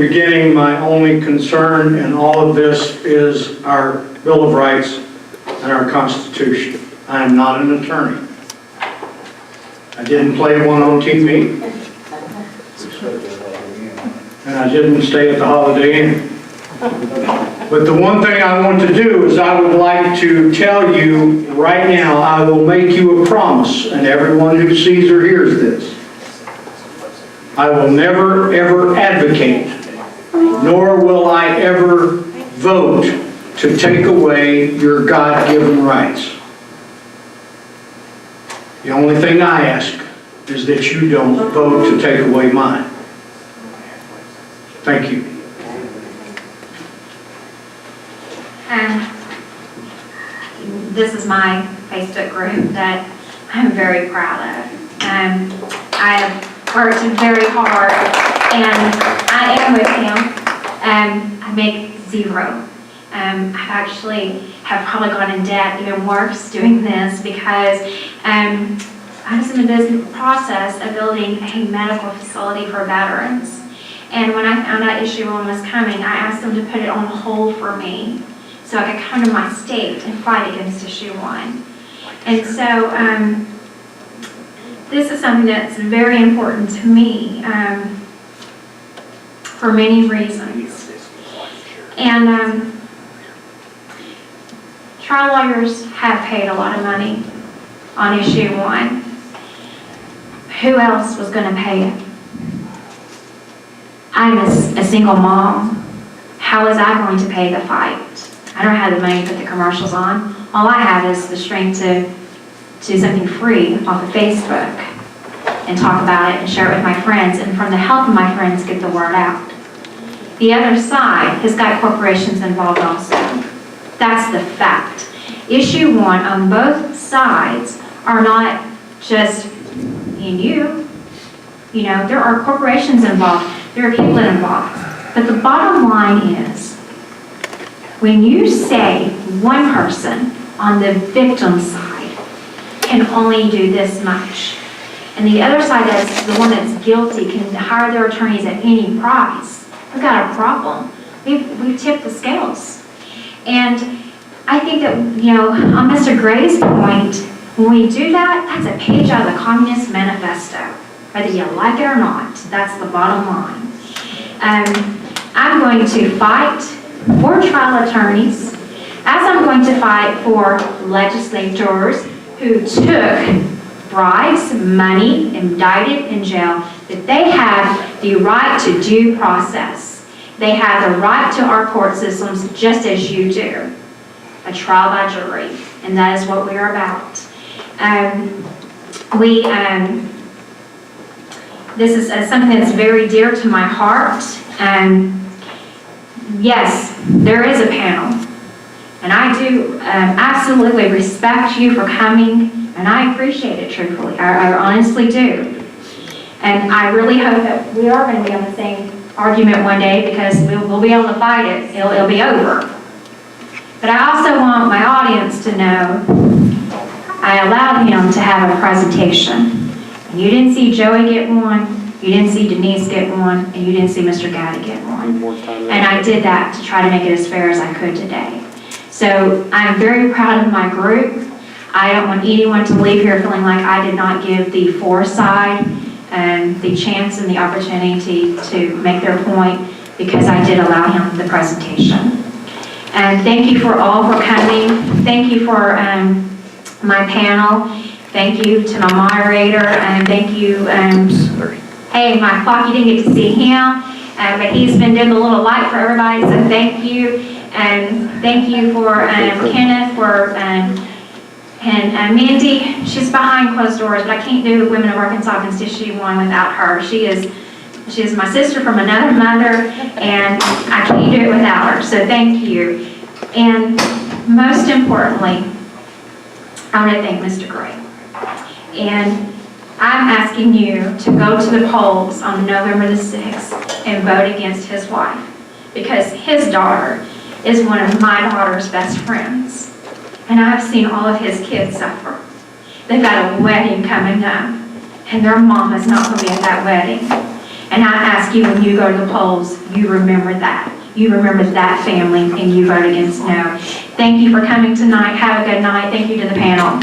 beginning, my only concern in all of this is our Bill of Rights and our Constitution. I am not an attorney. I didn't play one on TV. And I didn't stay at the Holiday Inn. But the one thing I want to do is I would like to tell you right now, I will make you a promise, and everyone who sees or hears this, I will never ever advocate, nor will I ever vote to take away your God-given rights. The only thing I ask is that you don't vote to take away mine. Thank you. This is my Facebook group that I'm very proud of. I have worked very hard, and I am with him. I make zero. I actually have probably gone in debt even worse doing this because I was in the business process of building a medical facility for veterans. And when I found out issue 1 was coming, I asked them to put it on hold for me so I could come to my state and fight against issue 1. And so this is something that's very important to me for many reasons. And trial lawyers have paid a lot of money on issue 1. Who else was going to pay it? I'm a single mom. How is I going to pay the fight? I don't have the money to put the commercials on. All I have is the strength to do something free off of Facebook and talk about it and share it with my friends, and from the help of my friends, get the word out. The other side has got corporations involved also. That's the fact. Issue 1 on both sides are not just me and you. You know, there are corporations involved. There are people involved. But the bottom line is, when you say one person on the victim side can only do this much, and the other side, that's the one that's guilty, can hire their attorneys at any price, we've got a problem. We've tipped the scales. And I think that, you know, on Mr. Gray's point, when we do that, that's a page out of the Communist Manifesto. Whether you like it or not, that's the bottom line. I'm going to fight for trial attorneys, as I'm going to fight for legislators who took bribes, money, indicted in jail, that they have the right to due process. They have the right to our court systems just as you do. A trial by jury, and that is what we are about. This is something that's very dear to my heart. Yes, there is a panel, and I do absolutely respect you for coming, and I appreciate it truthfully. I honestly do. And I really hope that we are going to be on the same argument one day, because we'll be able to fight it. It'll be over. But I also want my audience to know I allowed him to have a presentation. And you didn't see Joey get one, you didn't see Denise get one, and you didn't see Mr. Gaddy get one. And I did that to try to make it as fair as I could today. So I'm very proud of my group. I don't want anyone to leave here feeling like I did not give the foresight and the chance and the opportunity to make their point, because I did allow him the presentation. And thank you for all for coming. Thank you for my panel. Thank you to my moderator, and thank you, hey, my clock, you didn't get to see him, but he's been doing a little light for everybody, so thank you. And thank you for Kenneth, for, and Mindy, she's behind closed doors, but I can't do Women of Arkansas against issue 1 without her. She is my sister from another mother, and I can't do it without her, so thank you. And most importantly, I want to thank Mr. Gray. And I'm asking you to go to the polls on November the 6th and vote against his wife, because his daughter is one of my daughter's best friends. And I've seen all of his kids suffer. They've got a wedding coming up, and their mom is not going to be at that wedding. And I ask you, when you go to the polls, you remember that. You remember that family and you vote against no. Thank you for coming tonight. Have a good night. Thank you to the panel.